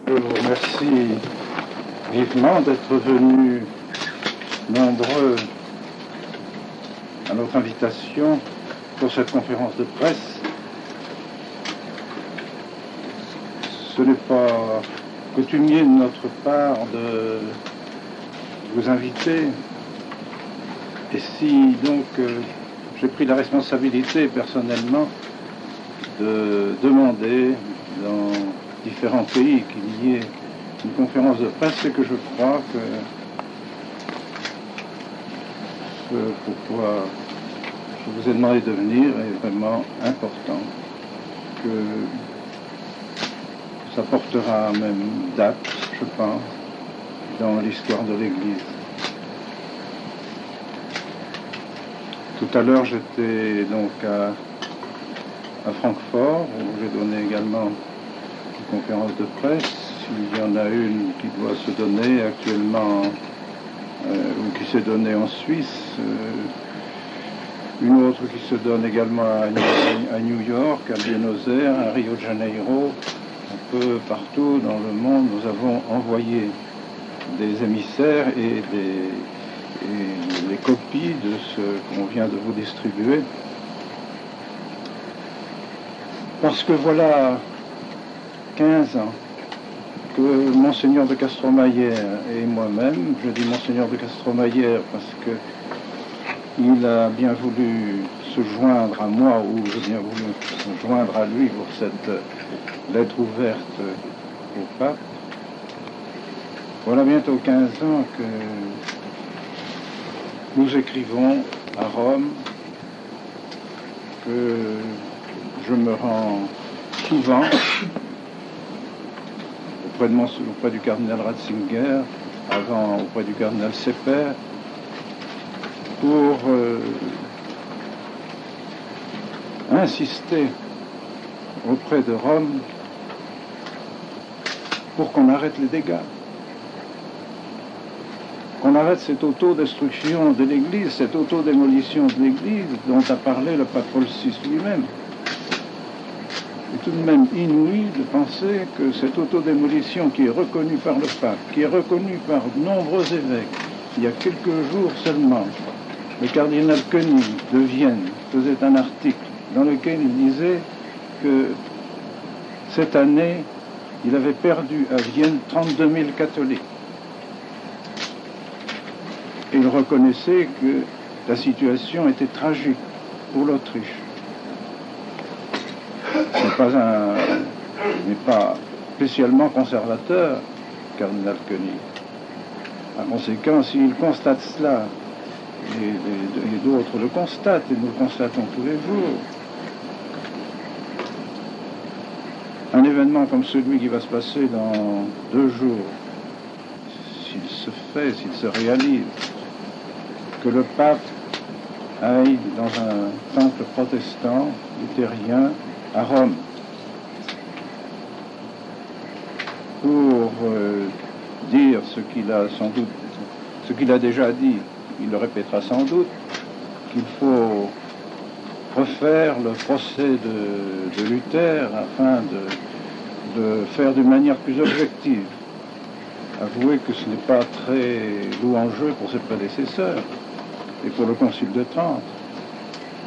Je vous remercie vivement d'être venus nombreux à notre invitation pour cette conférence de presse. Ce n'est pas coutumier de notre part de vous inviter. Et si donc j'ai pris la responsabilité personnellement de demander dans différents pays qu'il y ait une conférence de presse, c'est que je crois que ce pourquoi je vous ai demandé de venir est vraiment important, que ça portera même date, je pense, dans l'histoire de l'Église. Tout à l'heure, j'étais donc à Francfort, où j'ai donné également une conférence de presse. Il y en a une qui doit se donner actuellement, ou qui s'est donnée en Suisse, une autre qui se donne également à New York, à Buenos Aires, à Rio de Janeiro, un peu partout dans le monde. Nous avons envoyé des émissaires et les copies de ce qu'on vient de vous distribuer. Parce que voilà 15 ans que Monseigneur de Castromayer et moi-même, je dis Monseigneur de Castromayer parce que il a bien voulu se joindre à moi, ou j'ai bien voulu se joindre à lui pour cette lettre ouverte au pape. Voilà bientôt 15 ans que nous écrivons à Rome, que je me rends souvent auprès du cardinal Ratzinger, avant auprès du cardinal Sepper, pour insister auprès de Rome pour qu'on arrête les dégâts, qu'on arrête cette autodestruction de l'Église, cette autodémolition de l'Église dont a parlé le pape Paul VI lui-même. C'est tout de même inouï de penser que cette autodémolition qui est reconnue par le pape, qui est reconnue par de nombreux évêques, il y a quelques jours seulement, le cardinal Koenig de Vienne faisait un article dans lequel il disait que cette année, il avait perdu à Vienne 32 000 catholiques. Et il reconnaissait que la situation était tragique pour l'Autriche. Il n'est pas spécialement conservateur, cardinal Koenig. Par conséquent, s'il constate cela, et d'autres le constatent, et nous le constatons tous les jours, un événement comme celui qui va se passer dans 2 jours, s'il se fait, s'il se réalise, que le pape aille dans un temple protestant, luthérien, à Rome, pour dire ce qu'il a sans doute, ce qu'il a déjà dit, il le répétera sans doute, qu'il faut refaire le procès de Luther afin de faire d'une manière plus objective. Avouez que ce n'est pas très louangeux pour ses prédécesseurs et pour le Concile de Trente,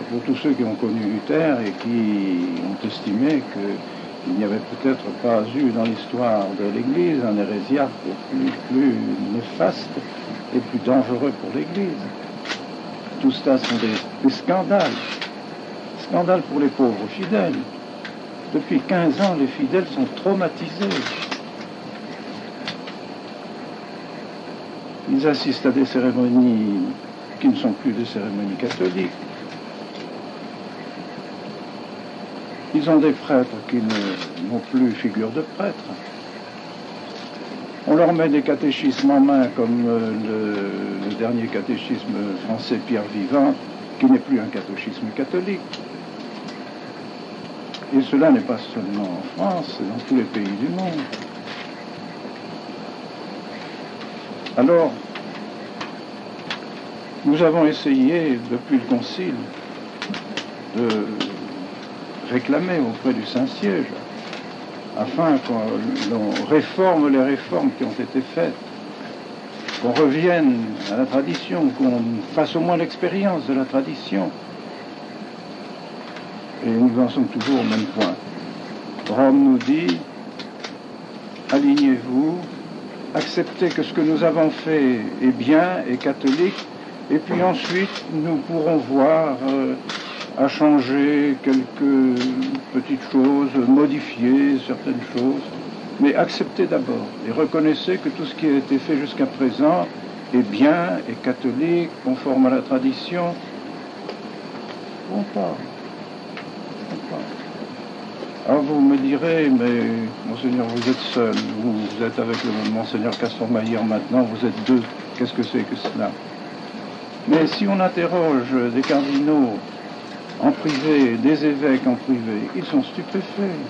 et pour tous ceux qui ont connu Luther et qui ont estimé qu'il n'y avait peut-être pas eu dans l'histoire de l'Église un hérésiarque plus néfaste et plus dangereux pour l'Église. Tout cela sont des scandales. Scandales pour les pauvres fidèles. Depuis 15 ans, les fidèles sont traumatisés. Ils assistent à des cérémonies qui ne sont plus des cérémonies catholiques. Ils ont des prêtres qui n'ont plus figure de prêtre. On leur met des catéchismes en main comme le dernier catéchisme français Pierre Vivant, qui n'est plus un catéchisme catholique. Et cela n'est pas seulement en France, c'est dans tous les pays du monde. Alors, nous avons essayé, depuis le Concile, de réclamer auprès du Saint-Siège, afin qu'on réforme les réformes qui ont été faites, qu'on revienne à la tradition, qu'on fasse au moins l'expérience de la tradition. Et nous en sommes toujours au même point. Rome nous dit, alignez-vous, acceptez que ce que nous avons fait est bien, est catholique, et puis ensuite nous pourrons voir à changer quelques petites choses, modifier certaines choses, mais acceptez d'abord et reconnaissez que tout ce qui a été fait jusqu'à présent est bien, est catholique, conforme à la tradition. On parle. Alors vous me direz, mais Monseigneur, vous êtes seul, vous êtes avec le Monseigneur Castor-Maillère maintenant, vous êtes deux, qu'est-ce que c'est que cela? Mais si on interroge des cardinaux en privé, des évêques en privé, ils sont stupéfaits.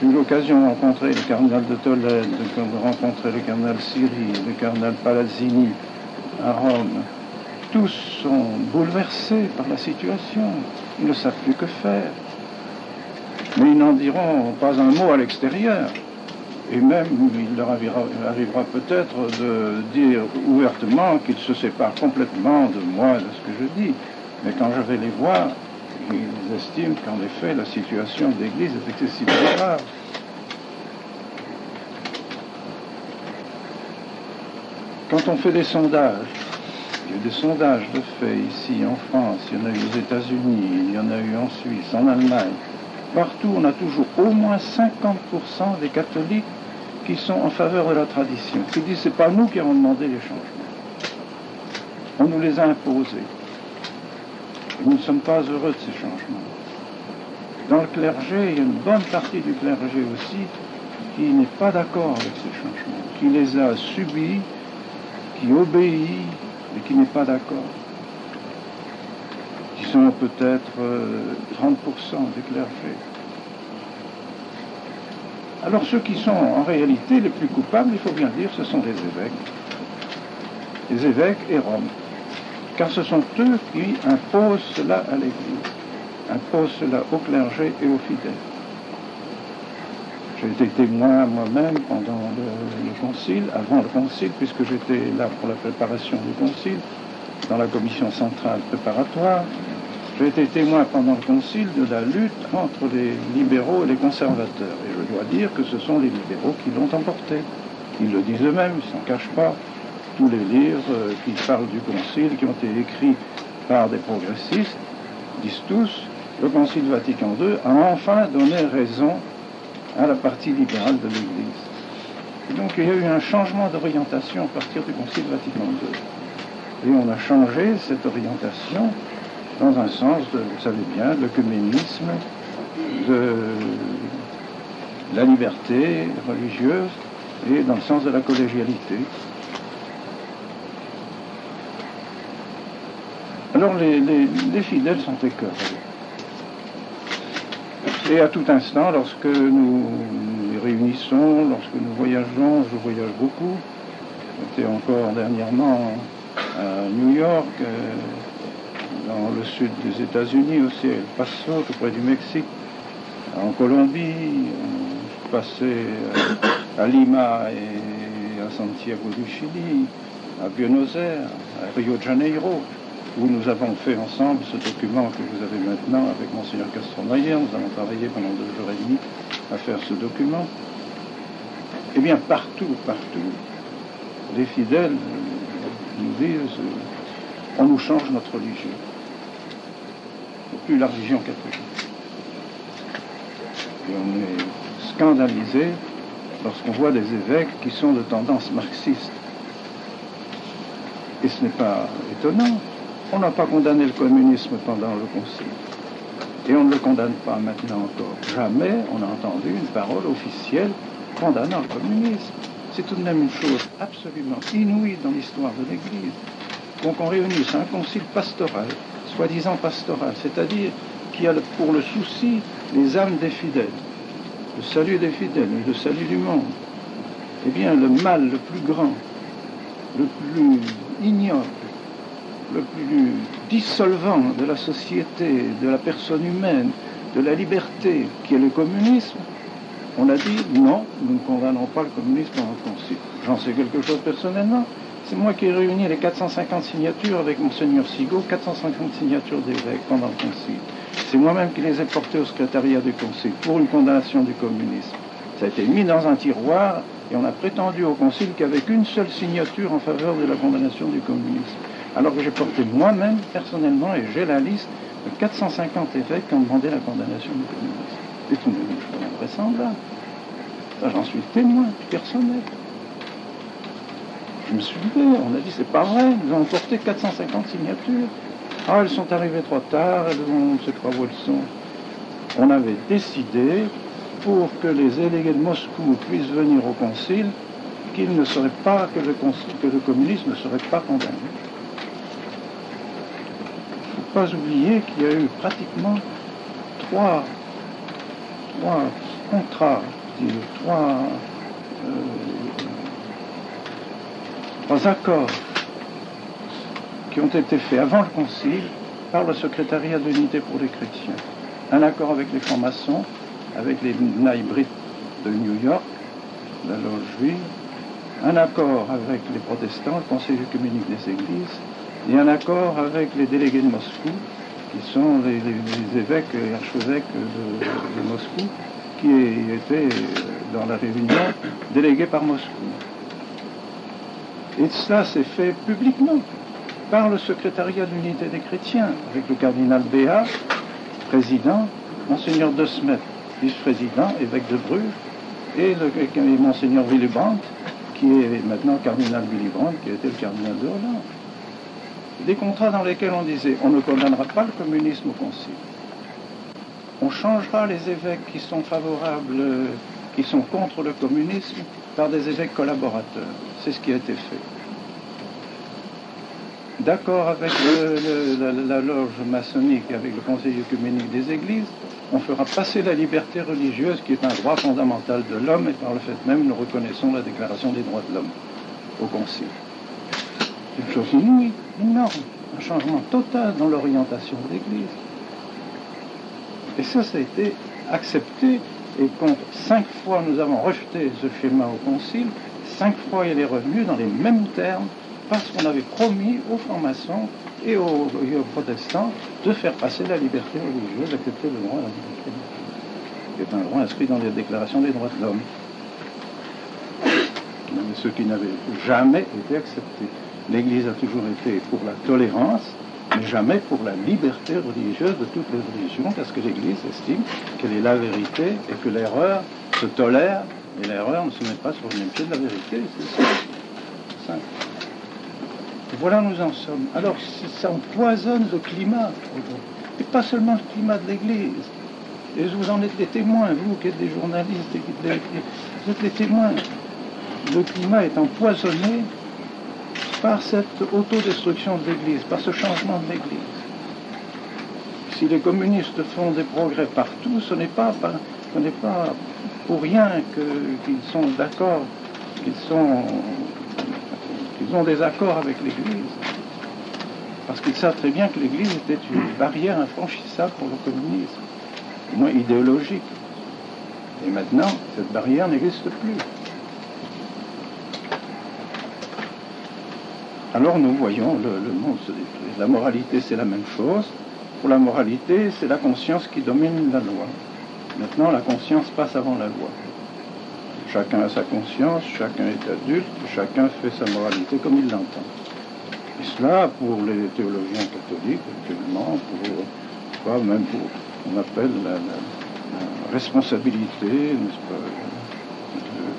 J'ai eu l'occasion de rencontrer le cardinal de Tolède, de rencontrer le cardinal Siri, le cardinal Palazzini à Rome. Tous sont bouleversés par la situation, ils ne savent plus que faire. Mais ils n'en diront pas un mot à l'extérieur. Et même, il leur arrivera peut-être de dire ouvertement qu'ils se séparent complètement de moi, de ce que je dis. Mais quand je vais les voir, ils estiment qu'en effet, la situation de l'Église est excessivement grave. Quand on fait des sondages, il y a des sondages de fait ici en France, il y en a eu aux États-Unis, il y en a eu en Suisse, en Allemagne. Partout, on a toujours au moins 50% des catholiques qui sont en faveur de la tradition. Qui disent, c'est pas nous qui avons demandé les changements. On nous les a imposés. Et nous ne sommes pas heureux de ces changements. Dans le clergé, il y a une bonne partie du clergé aussi qui n'est pas d'accord avec ces changements, qui les a subis, qui obéit, mais qui n'est pas d'accord. Qui sont peut-être 30% des clergés. Alors ceux qui sont en réalité les plus coupables, il faut bien dire, ce sont les évêques. Les évêques et Rome. Car ce sont eux qui imposent cela à l'Église, imposent cela au clergé et aux fidèles. J'ai été témoin moi-même pendant le concile, avant le concile, puisque j'étais là pour la préparation du concile, dans la commission centrale préparatoire. J'ai été témoin pendant le concile de la lutte entre les libéraux et les conservateurs. Et je dois dire que ce sont les libéraux qui l'ont emporté. Ils le disent eux-mêmes, ils ne s'en cachent pas. Tous les livres qui parlent du concile, qui ont été écrits par des progressistes, disent tous, le concile Vatican II a enfin donné raison à la partie libérale de l'Église. Et donc il y a eu un changement d'orientation à partir du concile Vatican II. Et on a changé cette orientation dans un sens, vous savez bien, de l'œcuménisme, de la liberté religieuse et dans le sens de la collégialité. Alors les fidèles sont écœurés. Et à tout instant, lorsque nous nous réunissons, lorsque nous voyageons, je voyage beaucoup, j'étais encore dernièrement à New York, dans le sud des États-Unis aussi, à El Paso, tout près du Mexique, en Colombie, je suis passé à Lima et à Santiago du Chili, à Buenos Aires, à Rio de Janeiro, où nous avons fait ensemble ce document que vous avez maintenant avec Monseigneur Castor-Maillère. Nous avons travaillé pendant 2 jours et demi à faire ce document. Eh bien, partout, les fidèles nous disent on nous change notre religion. C'est plus la religion catholique. Et on est scandalisé lorsqu'on voit des évêques qui sont de tendance marxiste. Et ce n'est pas étonnant. On n'a pas condamné le communisme pendant le concile. Et on ne le condamne pas maintenant encore. Jamais on a entendu une parole officielle condamnant le communisme. C'est tout de même une chose absolument inouïe dans l'histoire de l'Église. Donc on réunisse un concile pastoral, soi-disant pastoral, c'est-à-dire qui a pour le souci les âmes des fidèles, le salut des fidèles, le salut du monde. Eh bien, le mal le plus grand, le plus ignoble, le plus dissolvant de la société, de la personne humaine, de la liberté, qui est le communisme, On a dit non, nous ne condamnons pas le communisme dans le concile. J'en sais quelque chose personnellement. C'est moi qui ai réuni les 450 signatures avec Monseigneur Sigaud, 450 signatures d'évêques pendant le concile. C'est moi-même qui les ai portées au secrétariat du concile pour une condamnation du communisme. Ça a été mis dans un tiroir et on a prétendu au concile qu'avec une seule signature en faveur de la condamnation du communisme. Alors que j'ai porté moi-même, personnellement, et j'ai la liste de 450 évêques qui ont demandé la condamnation du communisme. C'est une chose invraisemblable. Ça, j'en suis témoin personnel. Je me suis levé, on a dit c'est pas vrai, nous avons porté 450 signatures. Ah, elles sont arrivées trop tard, on ne sait pas où elles sont. On avait décidé, pour que les délégués de Moscou puissent venir au concile, qu'il ne serait pas, que le communisme ne serait pas condamné. Il ne faut pas oublier qu'il y a eu pratiquement trois contrats, trois accords qui ont été faits avant le concile par le secrétariat de l'unité pour les chrétiens. Un accord avec les francs-maçons, avec les Naïbrites de New York, la loge juive, un accord avec les protestants, le conseil œcuménique des églises, et un accord avec les délégués de Moscou, qui sont les évêques et archevêques de Moscou, qui étaient dans la réunion délégués par Moscou. Et cela s'est fait publiquement par le secrétariat de l'unité des chrétiens, avec le cardinal Béat, président, Monseigneur De Smet, vice-président, évêque de Bruges, et Monseigneur Willy Brandt, qui est maintenant cardinal Willy Brandt, qui était le cardinal de Hollande. Des contrats dans lesquels on disait on ne condamnera pas le communisme au concile. On changera les évêques qui sont favorables, qui sont contre le communisme, par des évêques collaborateurs. C'est ce qui a été fait. D'accord avec la loge maçonnique et avec le conseil œcuménique des églises, on fera passer la liberté religieuse qui est un droit fondamental de l'homme et par le fait même nous reconnaissons la déclaration des droits de l'homme au concile. C'est une chose inouïe, énorme, un changement total dans l'orientation de l'Église. Et ça a été accepté et contre 5 fois nous avons rejeté ce schéma au concile, 5 fois il est revenu dans les mêmes termes parce qu'on avait promis aux francs-maçons et aux protestants de faire passer la liberté religieuse, d'accepter le droit à la liberté religieuse, qui est un droit inscrit dans les déclarations des droits de l'homme. Mais ce qui n'avait jamais été accepté. L'Église a toujours été pour la tolérance, mais jamais pour la liberté religieuse de toutes les religions, parce que l'Église estime qu'elle est la vérité et que l'erreur se tolère, et l'erreur ne se met pas sur le même pied de la vérité. C'est ça. Et voilà où nous en sommes. Alors, ça empoisonne le climat, et pas seulement le climat de l'Église. Et vous en êtes les témoins, vous qui êtes des journalistes, vous êtes les témoins. Le climat est empoisonné par cette autodestruction de l'Église, par ce changement de l'Église. Si les communistes font des progrès partout, ce n'est pas pour rien qu'ils sont d'accord, qu'ils ont des accords avec l'Église. Parce qu'ils savent très bien que l'Église était une barrière infranchissable pour le communisme, au moins idéologique. Et maintenant, cette barrière n'existe plus. Alors nous voyons le monde se détruire. La moralité, c'est la même chose. Pour la moralité, c'est la conscience qui domine la loi. Maintenant, la conscience passe avant la loi. Chacun a sa conscience, chacun est adulte, chacun fait sa moralité comme il l'entend. Et cela, pour les théologiens catholiques, actuellement, même pour ce qu'on appelle la responsabilité, n'est-ce pas,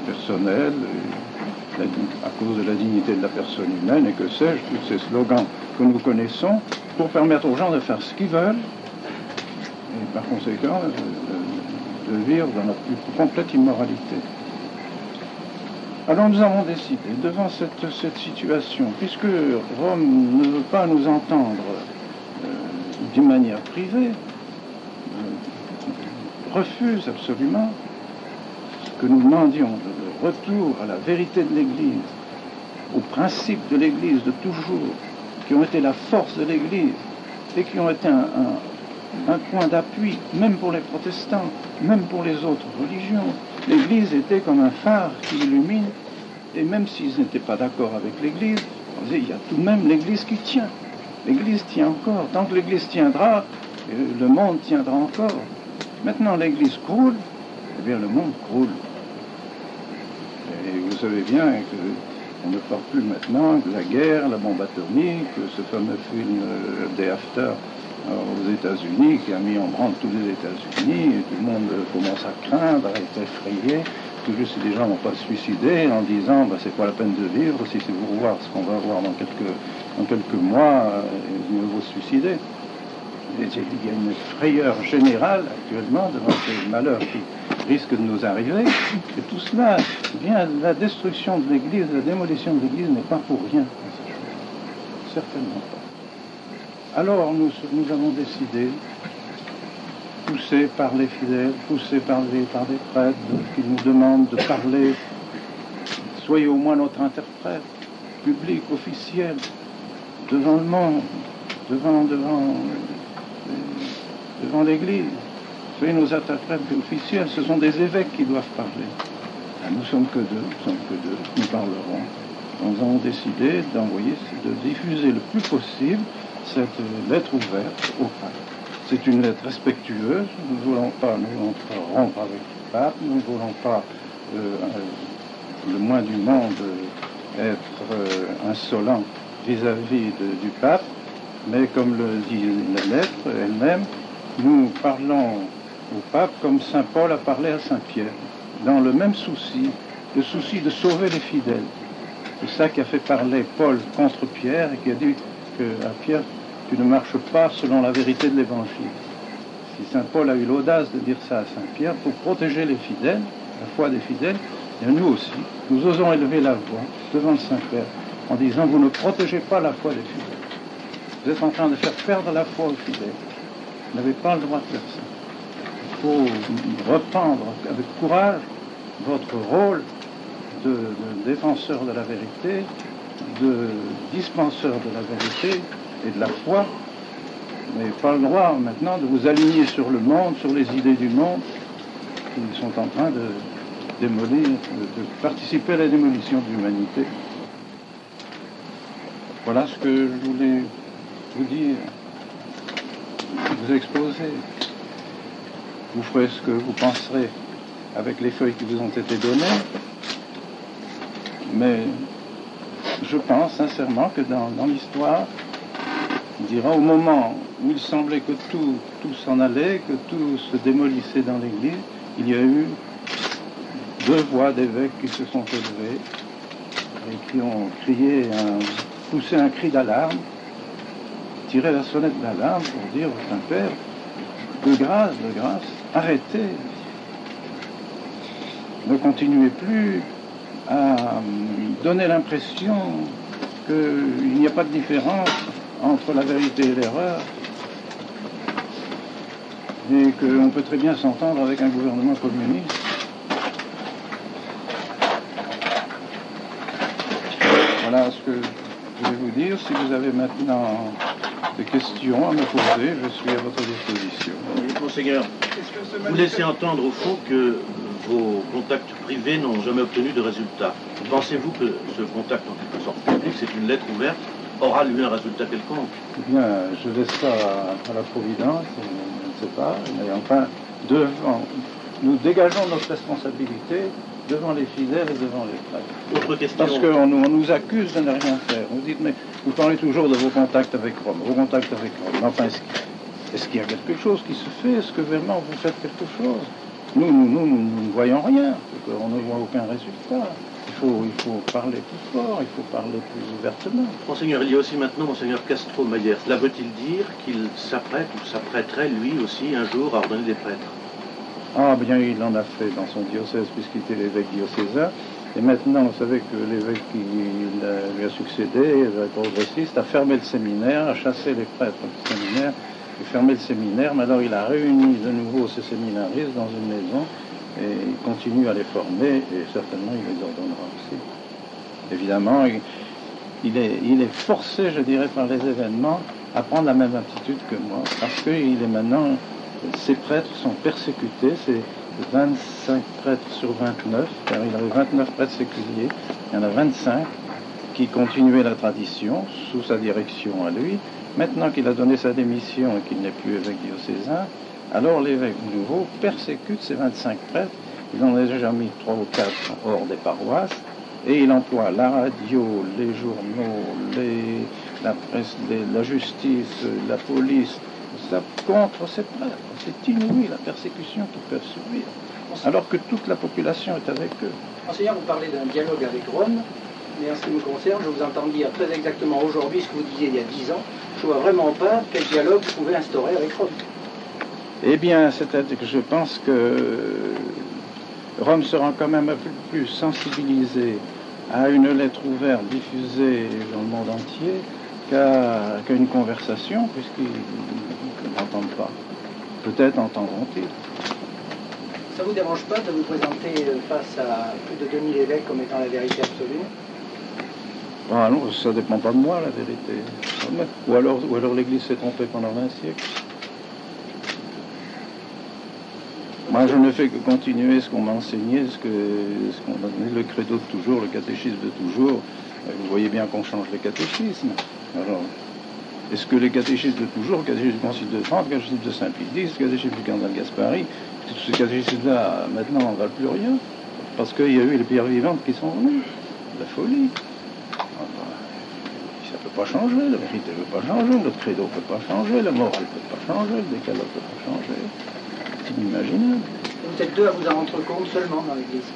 personnelle, à cause de la dignité de la personne humaine, et que sais-je, tous ces slogans que nous connaissons, pour permettre aux gens de faire ce qu'ils veulent, et par conséquent, de vivre dans la plus complète immoralité. Alors nous avons décidé, devant cette situation, puisque Rome ne veut pas nous entendre d'une manière privée, refuse absolument ce que nous demandions, le retour à la vérité de l'Église, aux principes de l'Église de toujours, qui ont été la force de l'Église et qui ont été un point d'appui, même pour les protestants, même pour les autres religions, l'Église était comme un phare qui illumine, et même s'ils n'étaient pas d'accord avec l'Église, on disait, il y a tout de même l'Église qui tient. L'Église tient encore. Tant que l'Église tiendra, le monde tiendra encore. Maintenant, l'Église croule, eh bien, le monde croule. Et vous savez bien qu'on ne parle plus maintenant de la guerre, la bombe atomique, ce fameux film Day After aux États-Unis qui a mis en branle tous les États-Unis, et tout le monde commence à craindre, à être effrayé. Tout juste si les gens n'ont pas suicidé en disant c'est pas la peine de vivre, si c'est pour voir ce qu'on va voir dans quelques mois, mieux vaut se suicider. Et il y a une frayeur générale actuellement devant ces malheurs qui risquent de nous arriver. Et tout cela vient de la destruction de l'Église, la démolition de l'Église n'est pas pour rien. Certainement pas. Alors nous avons décidé, poussés par les fidèles, poussés par des prêtres qui nous demandent de parler, soyez au moins notre interprète, public, officiel, devant le monde, devant l'Église. Soyez nos interprètes officiels, ce sont des évêques qui doivent parler. Nous sommes que deux, nous parlerons. Nous avons décidé de diffuser le plus possible cette lettre ouverte au pape. C'est une lettre respectueuse, nous ne voulons pas rompre avec le pape, nous ne voulons pas le moins du monde être insolent vis-à-vis du pape, mais comme le dit la lettre elle-même, nous parlons au pape comme saint Paul a parlé à saint Pierre, dans le même souci, le souci de sauver les fidèles. C'est ça qui a fait parler Paul contre Pierre et qui a dit à Pierre, tu ne marches pas selon la vérité de l'Évangile. Si saint Paul a eu l'audace de dire ça à saint Pierre, pour protéger les fidèles, la foi des fidèles, et nous aussi, nous osons élever la voix devant le Saint-Père en disant, vous ne protégez pas la foi des fidèles. Vous êtes en train de faire perdre la foi aux fidèles. Vous n'avez pas le droit de faire ça. Il faut reprendre avec courage votre rôle de défenseur de la vérité, de dispenseur de la vérité et de la foi. Vous n'avez pas le droit maintenant de vous aligner sur le monde, sur les idées du monde qui sont en train de démolir, de participer à la démolition de l'humanité. Voilà ce que je voulais vous dire, vous exposer. Vous ferez ce que vous penserez avec les feuilles qui vous ont été données, mais je pense sincèrement que dans l'histoire, on dira au moment où il semblait que tout s'en allait, que tout se démolissait dans l'Église, il y a eu deux voix d'évêques qui se sont élevées et qui ont poussé un cri d'alarme, tiré la sonnette d'alarme pour dire au Saint-Père, de grâce, arrêtez. Ne continuez plus à donner l'impression qu'il n'y a pas de différence entre la vérité et l'erreur et qu'on peut très bien s'entendre avec un gouvernement communiste. Voilà ce que je voulais vous dire. Si vous avez maintenant des questions à me poser, je suis à votre disposition. Monseigneur, vous laissez entendre au fond que vos contacts privés n'ont jamais obtenu de résultat. Pensez-vous que ce contact en quelque sorte public, c'est une lettre ouverte, aura lui un résultat quelconque? Eh bien, je laisse ça à la Providence, je ne sais pas, mais enfin, nous dégageons notre responsabilité devant les fidèles et devant les prêtres. Autre question. Parce qu'on nous accuse de ne rien faire. Vous dites, mais vous parlez toujours de vos contacts avec Rome, Enfin, est-ce qu'il y a quelque chose qui se fait? Est-ce que vraiment vous faites quelque chose? Nous ne voyons rien, on ne voit aucun résultat. Il faut parler plus fort, il faut parler plus ouvertement. Monseigneur, il y a aussi maintenant Monseigneur Castro Mayer. Cela veut-il dire qu'il s'apprête ou s'apprêterait lui aussi un jour à ordonner des prêtres? Ah bien, il en a fait dans son diocèse puisqu'il était l'évêque diocésain. Et maintenant, vous savez que l'évêque qui lui a succédé, le progressiste, a fermé le séminaire, a chassé les prêtres du séminaire, et fermé le séminaire. Maintenant, il a réuni de nouveau ces séminaristes dans une maison et il continue à les former et certainement il les ordonnera aussi. Évidemment, il est forcé, je dirais, par les événements à prendre la même attitude que moi parce qu'il est maintenant... Ces prêtres sont persécutés, 25 prêtres sur 29, car il avait 29 prêtres séculiers, il y en a 25 qui continuaient la tradition sous sa direction à lui. Maintenant qu'il a donné sa démission et qu'il n'est plus évêque diocésain, alors l'évêque nouveau persécute ces 25 prêtres. Il en a déjà mis 3 ou 4 hors des paroisses, et il emploie la radio, les journaux, la presse, la justice, la police, ça contre ces prêtres. C'est inouï la persécution qu'ils peuvent subir, alors que toute la population est avec eux. Enseignant, vous parlez d'un dialogue avec Rome, mais en ce qui me concerne, je vous entends dire très exactement aujourd'hui ce que vous disiez il y a 10 ans. Je ne vois vraiment pas quel dialogue vous pouvez instaurer avec Rome. Eh bien, c'est-à-dire que je pense que Rome sera quand même un peu plus sensibilisé à une lettre ouverte diffusée dans le monde entier qu'à une conversation, puisqu'ils n'entendent pas. Peut-être entendront-ils. Ça ne vous dérange pas de vous présenter face à plus de 2000 évêques comme étant la vérité absolue? Ah non, ça ne dépend pas de moi, la vérité. Ou alors l'Église s'est trompée pendant 20 siècles. Moi, je ne fais que continuer ce qu'on m'a enseigné, ce qu'on m'a donné, le credo de toujours, le catéchisme de toujours. Vous voyez bien qu'on change les catéchismes. Alors, est-ce que les catéchismes de toujours, le catéchisme du Concile de Trente, le catéchisme de Saint-Pie X, le catéchisme du cardinal Gaspari, tous ces catéchismes-là, maintenant, ne valent plus rien, parce qu'il y a eu les pierres vivantes qui sont venues. La folie. Ça ne peut pas changer, la vérité ne peut pas changer, le credo ne peut pas changer, la morale ne peut pas changer, le décalogue ne peut pas changer. C'est inimaginable. Vous êtes deux à vous en rendre compte seulement dans l'Église.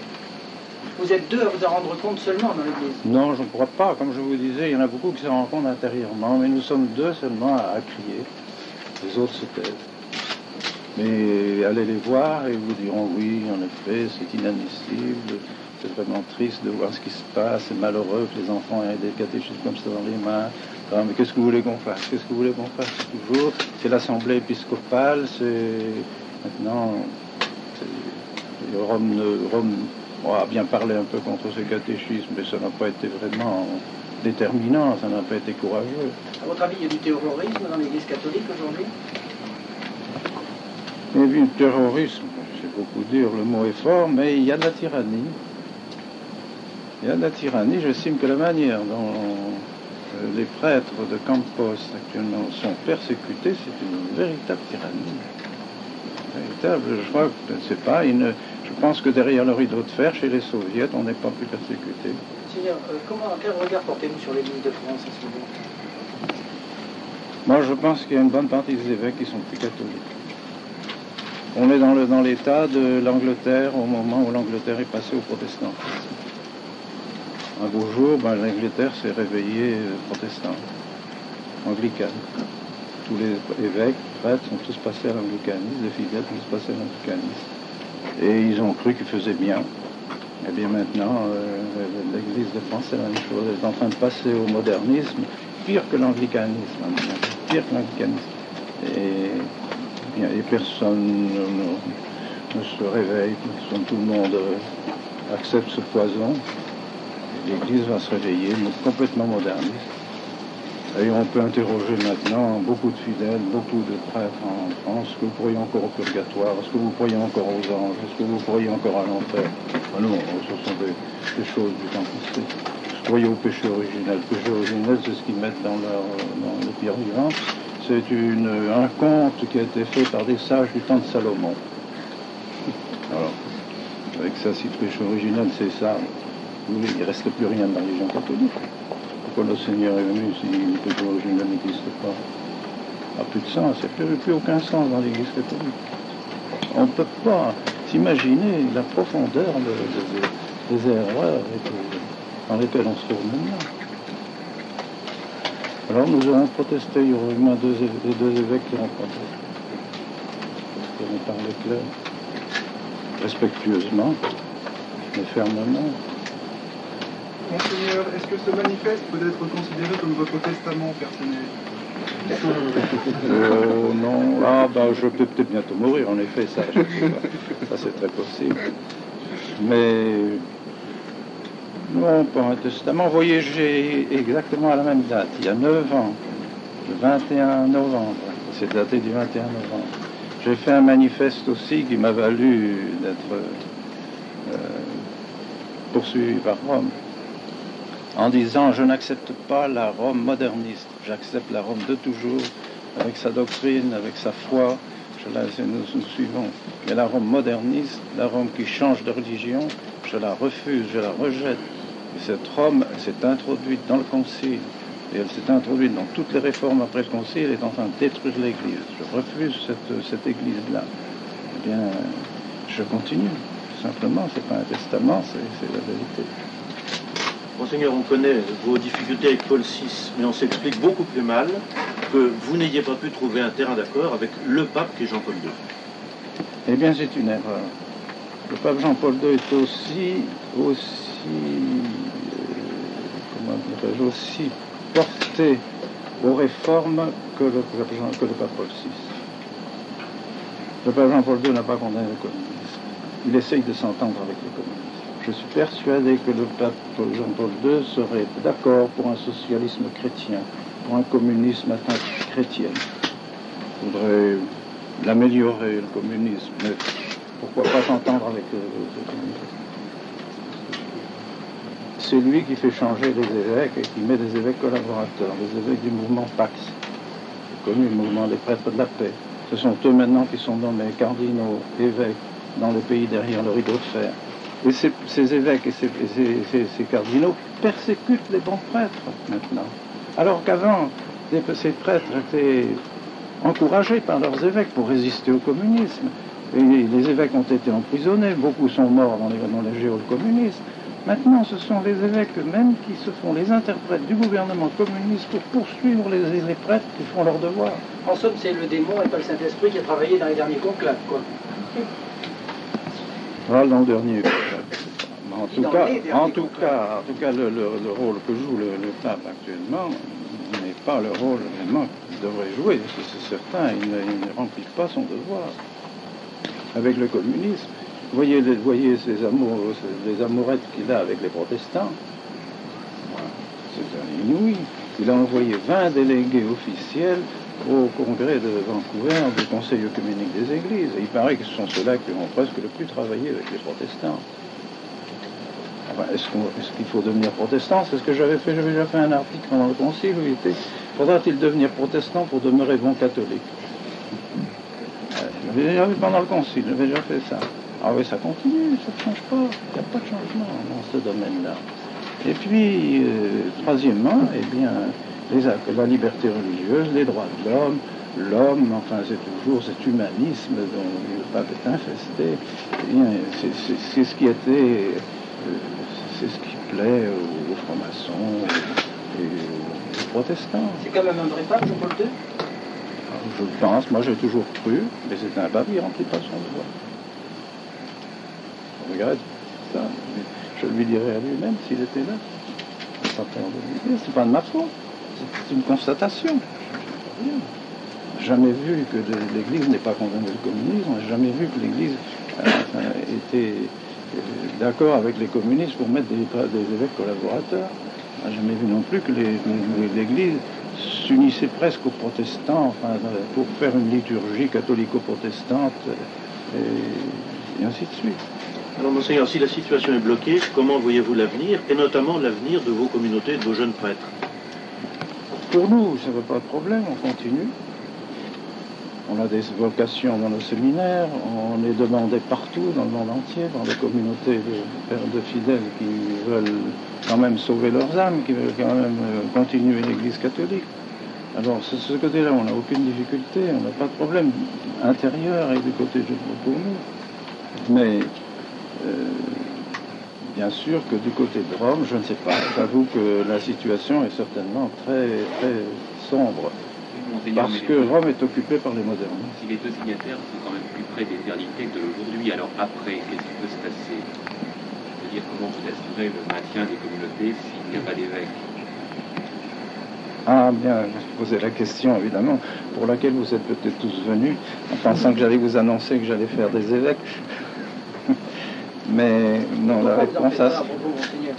Vous êtes deux à vous en rendre compte seulement dans l'Église. Non, je ne crois pas. Comme je vous disais, il y en a beaucoup qui s'en rendent compte intérieurement, mais nous sommes deux seulement à crier. Les autres se taisent. Mais allez les voir et ils vous diront oui, en effet, c'est inadmissible, c'est vraiment triste de voir ce qui se passe, c'est malheureux que les enfants aient des catéchismes comme ça dans les mains. Ah, mais qu'est-ce que vous voulez qu'on fasse? Qu'est-ce que vous voulez qu'on fasse? Toujours, c'est l'Assemblée épiscopale, c'est... Maintenant, Rome a bien parlé un peu contre ces catéchismes, mais ça n'a pas été vraiment déterminant, ça n'a pas été courageux. À votre avis, il y a du terrorisme dans l'Église catholique aujourd'hui? Il y a du terrorisme, c'est beaucoup dire, le mot est fort, mais il y a de la tyrannie. Il y a de la tyrannie, j'estime que la manière dont les prêtres de Campos actuellement sont persécutés, c'est une véritable tyrannie. Je crois que, je ne sais pas, je pense que derrière le rideau de fer, chez les soviets, on n'est pas plus persécuté. Seigneur, quel regard portez-vous sur l'Église de France en ce moment? Moi, je pense qu'il y a une bonne partie des évêques qui sont plus catholiques. On est dans l'état de l'Angleterre au moment où l'Angleterre est passée au protestantisme. Un beau jour, l'Angleterre s'est réveillée protestante, anglicane. Tous les évêques, prêtres, sont tous passés à l'anglicanisme, les fidèles sont tous passés à l'anglicanisme. Et ils ont cru qu'ils faisaient bien. Et bien maintenant, l'Église de France, c'est la même chose. Elle est en train de passer au modernisme, pire que l'anglicanisme. Pire que l'anglicanisme. Et personne ne se réveille, tout le monde accepte ce poison. L'Église va se réveiller, complètement moderniste. Et on peut interroger maintenant beaucoup de fidèles, beaucoup de prêtres en France. Est-ce que vous croyez encore au purgatoire? Est-ce que vous croyez encore aux anges? Est-ce que vous croyez encore à l'enfer? Ah non, ce sont des choses du temps passé. Est-ce que vous croyez au péché originel? Le péché originel, c'est ce qu'ils mettent dans les pierres vivantes. C'est un conte qui a été fait par des sages du temps de Salomon. Alors, avec ça, si le péché originel, c'est ça, il ne reste plus rien dans la religion catholique. Pourquoi le Seigneur est venu si le péché originel n'existe pas? Il n'y a plus de sens, il n'y a plus aucun sens dans l'Église catholique. On ne peut pas s'imaginer la profondeur des erreurs dans lesquelles on se trouve maintenant. Alors nous avons protesté, il y aura au moins deux évêques qui ont protesté. Qui ont parlé clair, respectueusement, mais fermement. Monseigneur, est-ce que ce manifeste peut être considéré comme votre testament personnel? Non, je peux peut-être bientôt mourir, en effet, ça c'est très possible. Mais non, pas un testament. Vous voyez, j'ai exactement à la même date, il y a 9 ans, le 21 novembre, c'est daté du 21 novembre, J'ai fait un manifeste aussi qui m'a valu d'être poursuivi par Rome, en disant je n'accepte pas la Rome moderniste, j'accepte la Rome de toujours, avec sa doctrine, avec sa foi, nous suivons. Mais la Rome moderniste, la Rome qui change de religion, je la refuse, je la rejette. Et cette Rome s'est introduite dans le Concile, et elle s'est introduite dans toutes les réformes après le Concile, elle est en train de détruire l'Église. Je refuse cette Église-là. Eh bien, je continue, tout simplement, c'est pas un testament, c'est la vérité. Monseigneur, on connaît vos difficultés avec Paul VI, mais on s'explique beaucoup plus mal que vous n'ayez pas pu trouver un terrain d'accord avec le pape qui est Jean-Paul II. Eh bien, c'est une erreur. Le pape Jean-Paul II est aussi porté aux réformes que le pape Paul VI. Le pape Jean-Paul II n'a pas condamné le communisme. Il essaye de s'entendre avec le communisme. Je suis persuadé que le pape Jean-Paul II serait d'accord pour un socialisme chrétien, pour un communisme à teinte chrétienne. Il faudrait l'améliorer, le communisme, mais pourquoi pas s'entendre avec le communisme. C'est lui qui fait changer les évêques et qui met des évêques collaborateurs, les évêques du mouvement Pax, connu, le mouvement des prêtres de la paix. Ce sont eux maintenant qui sont nommés cardinaux, évêques, dans les pays derrière le rideau de fer. Et ces évêques et ces cardinaux persécutent les bons prêtres maintenant. Alors qu'avant, ces prêtres étaient encouragés par leurs évêques pour résister au communisme. Et les évêques ont été emprisonnés, beaucoup sont morts dans les géos communistes. Maintenant, ce sont les évêques eux-mêmes qui se font les interprètes du gouvernement communiste pour poursuivre les prêtres qui font leur devoir. En somme, c'est le démon et pas le Saint-Esprit qui a travaillé dans les derniers conclaves, quoi. Voilà dans le dernier. En tout cas, le rôle que joue le pape actuellement n'est pas le rôle vraiment qu'il devrait jouer. C'est certain, il ne remplit pas son devoir avec le communisme. Voyez les amourettes qu'il a avec les protestants. C'est inouï. Il a envoyé 20 délégués officiels au congrès de Vancouver du Conseil œcuménique des Églises. Et il paraît que ce sont ceux-là qui ont presque le plus travaillé avec les protestants. Enfin, est-ce qu'il faut devenir protestant? C'est ce que j'avais fait. J'avais déjà fait un article pendant le Concile où il était « Faudra-t-il devenir protestant pour demeurer bon catholique ?» J'avais déjà vu pendant le Concile, j'avais déjà fait ça. Ah oui, ça continue, ça ne change pas. Il n'y a pas de changement dans ce domaine-là. Et puis, troisièmement, eh bien, la liberté religieuse, les droits de l'homme, enfin, c'est toujours cet humanisme dont le pape est infesté. Eh bien, c'est ce qui était, c'est ce qui plaît aux francs-maçons et aux protestants. C'est quand même un vrai pape, Jean-Paul II? Je pense, moi j'ai toujours cru, mais c'est un pape qui ne remplit pas son devoir. Je regrette ça, mais je lui dirais à lui-même s'il était là. C'est pas de ma faute, c'est une constatation. Jamais vu que l'Église n'ait pas condamné le communisme, jamais vu que l'Église était d'accord avec les communistes pour mettre des évêques collaborateurs. Jamais vu non plus que l'Église s'unissait presque aux protestants, enfin, pour faire une liturgie catholico-protestante, et ainsi de suite. Alors, Monseigneur, si la situation est bloquée, comment voyez-vous l'avenir, et notamment l'avenir de vos communautés, de vos jeunes prêtres? Pour nous, ça ne veut pas de problème, on continue. On a des vocations dans nos séminaires, on est demandé partout dans le monde entier, dans les communautés de fidèles qui veulent quand même sauver leurs âmes, qui veulent quand même continuer l'Église catholique. Alors, de ce côté-là, on n'a aucune difficulté, on n'a pas de problème intérieur et du côté de pour nous. Mais, bien sûr que du côté de Rome, je ne sais pas. J'avoue que la situation est certainement très, très sombre. Parce que Rome est occupée par les modernistes. Si les deux signataires sont quand même plus près d'éternité que d'aujourd'hui, alors après, qu'est-ce qui peut se passer? C'est-à-dire comment vous assurez le maintien des communautés s'il n'y a pas d'évêque? Ah bien, je posais la question évidemment, pour laquelle vous êtes peut-être tous venus, en pensant que j'allais vous annoncer que j'allais faire des évêques. Mais non, la réponse à...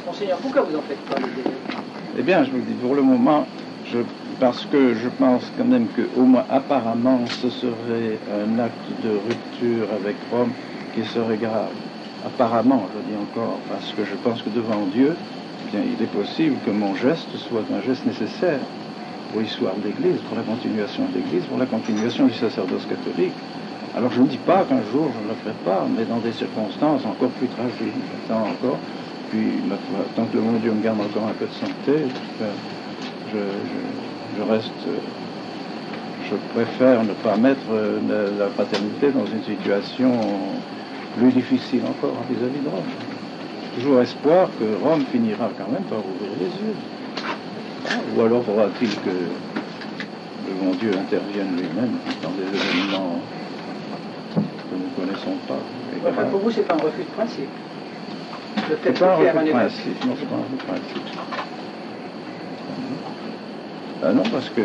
Monseigneur, pourquoi vous en faites pas les évêques? Eh bien, je vous dis, pour le moment, parce que je pense quand même qu'au moins apparemment ce serait un acte de rupture avec Rome qui serait grave. Apparemment, je dis encore, parce que je pense que devant Dieu, eh bien, il est possible que mon geste soit un geste nécessaire pour l'histoire de l'Église, pour la continuation de l'Église, pour la continuation du sacerdoce catholique. Alors je ne dis pas qu'un jour je ne le ferai pas, mais dans des circonstances encore plus tragiques. J'attends encore, puis tant que le bon Dieu me garde encore un peu de santé, je reste, je préfère ne pas mettre la paternité dans une situation plus difficile encore vis-à-vis de Rome. J'ai toujours espoir que Rome finira quand même par ouvrir les yeux. Ou alors faudra-t-il que le bon Dieu intervienne lui-même dans des événements que nous ne connaissons pas. Enfin, pour vous, c'est pas un refus de principe. C'est pas un refus de principe, non, c'est pas un refus de principe. Ah non, parce que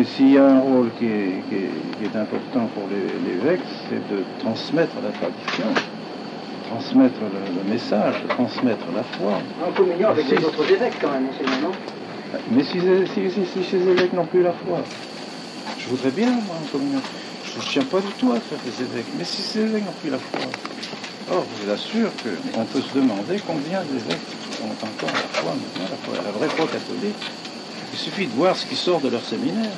s'il y a un rôle qui est important pour l'évêque, c'est de transmettre la tradition, transmettre le message, transmettre la foi. En communion avec les autres évêques quand même, monseigneur, non? Mais si ces évêques n'ont plus la foi, je voudrais bien, moi, en communion. Je ne tiens pas du tout à faire des évêques, mais si ces évêques n'ont plus la foi, or, je vous assure qu'on peut se demander combien d'évêques ont encore la foi maintenant, la vraie foi catholique. Il suffit de voir ce qui sort de leur séminaire.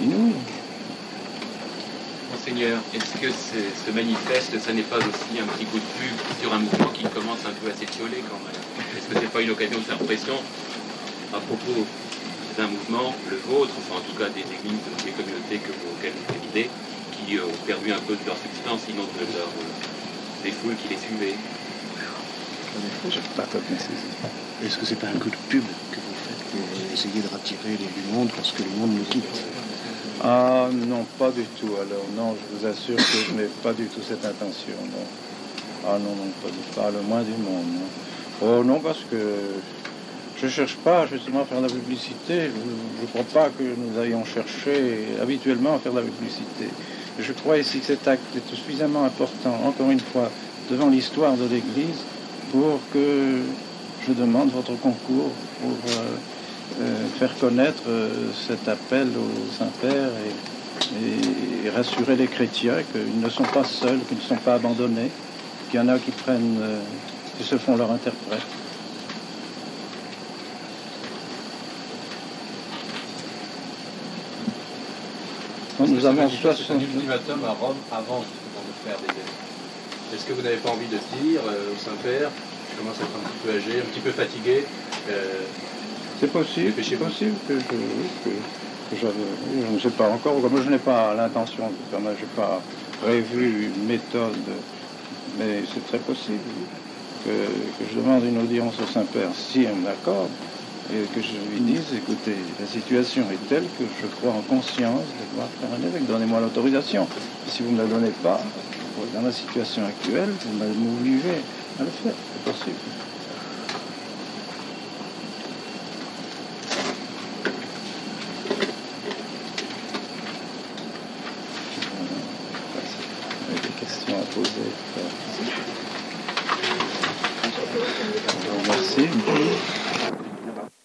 Inouï. Monseigneur, est-ce que ce manifeste, ça n'est pas aussi un petit coup de pub sur un mouvement qui commence un peu à s'étioler quand même? Est-ce que ce n'est pas une occasion de faire pression à propos d'un mouvement, le vôtre, enfin en tout cas des églises, des communautés auxquelles vous présidez, qui ont perdu un peu de leur substance, sinon des foules qui les suivaient? Je n'ai pas compris. Est-ce que c'est pas un coup de pub que vous faites pour essayer de rattirer du monde parce que le monde nous quitte? Ah non, pas du tout. Alors non, je vous assure que je n'ai pas du tout cette intention. Non. Ah non, pas le moins du monde. Non. Oh non, parce que je ne cherche pas justement à faire de la publicité. Je ne crois pas que nous ayons cherché habituellement à faire de la publicité. Je crois ici que cet acte est suffisamment important, encore une fois, devant l'histoire de l'Église, pour que je demande votre concours pour faire connaître cet appel au Saint-Père et rassurer les chrétiens qu'ils ne sont pas seuls, qu'ils ne sont pas abandonnés, qu'il y en a qui se font leur interprète. Nous avons un ultimatum à Rome avant justement de faire des événements. Est-ce que vous n'avez pas envie de dire au Saint-Père, je commence à être un petit peu âgé, un petit peu fatigué, c'est possible que je ne sais pas encore, comme je n'ai pas l'intention, je n'ai pas prévu une méthode, mais c'est très possible que je demande une audience au Saint-Père, si on m'accorde, et que je lui dise, écoutez, la situation est telle que je crois en conscience de devoir faire un évêque, donnez-moi l'autorisation. Si vous ne me la donnez pas, dans la situation actuelle, vous m'obligez à le faire, c'est possible. Des questions à poser. Merci.